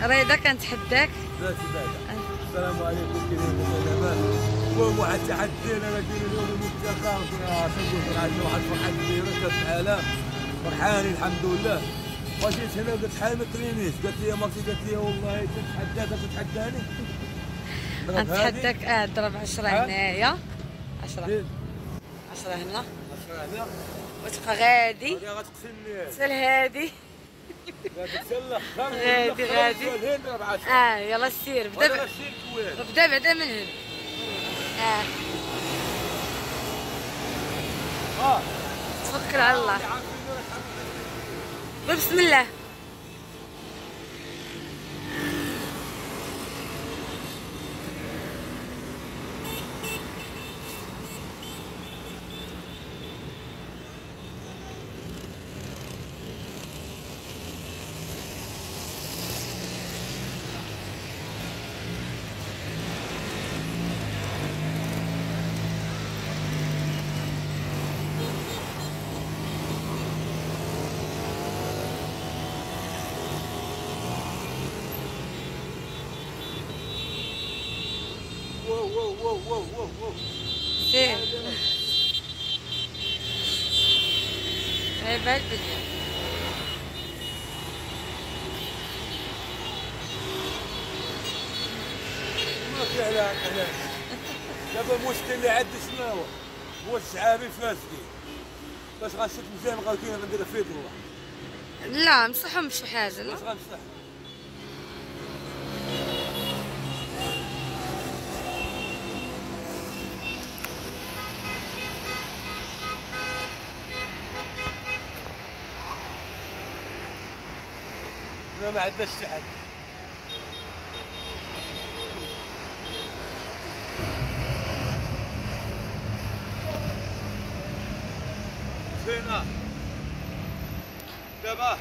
رضا كنتحداك. لا تبعد. السلام عليكم كيفين لاباس؟ المهم واحد التحدي انا كاين اليوم المنتخب كنا تنقول عندنا واحد الفرحه كبيره كاس العالم فرحانين الحمد لله. وجيت هنا قلت حاجه ما ترينيش قالت لي مرتي قالت لي والله تتحداك تتحداني. نتحداك ضرب 10 هنايا 10 10 هنا 10 هنا وتبقى غادي غادي غتقتلني سال هادي غادي تسلخ غادي يلا سير بدا بعدا من هنا توكل على الله بسم الله. واو سير عباد بالله. ما في علاقة دابا المشكل اللي عندي شنو هو الشعابي فاسدين باش غنشد مزيان غادي غندير فيه دروح. لا نصحهم بشي حاجة لا باش غنصح ما عندناش شي حد. فينا دابا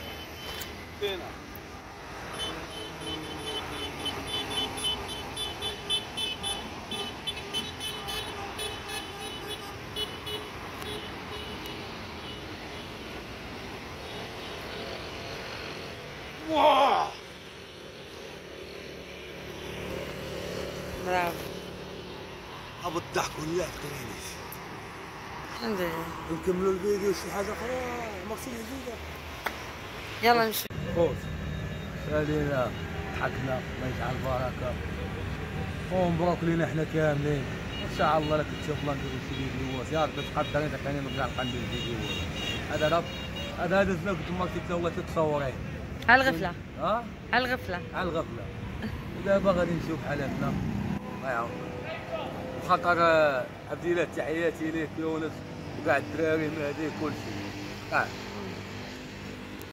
فينا واه برافو هبط الضحك ولا تقرينيش. الحمد لله. نكملوا الفيديو شي حاجه اخرى مقصود جديده. يلا نمشي. خوت سالينا ضحكنا الله يجعل البركه ومبروك لينا حنا كاملين ان شاء الله. لك تشوف الله نديرو شي فيديوهات يا ربي تقدرني حتى انا نرجع نبقى ندير فيديوهات. هذا الزلمه كنت مرتي تا هو تتصورين على الغفلة ها على الغفلة على الغفله. ودابا غادي نشوف حالاتنا الله يعاون خاطر عبد الله تحياتي ليك يونس وكاع الدراري هذه كلشي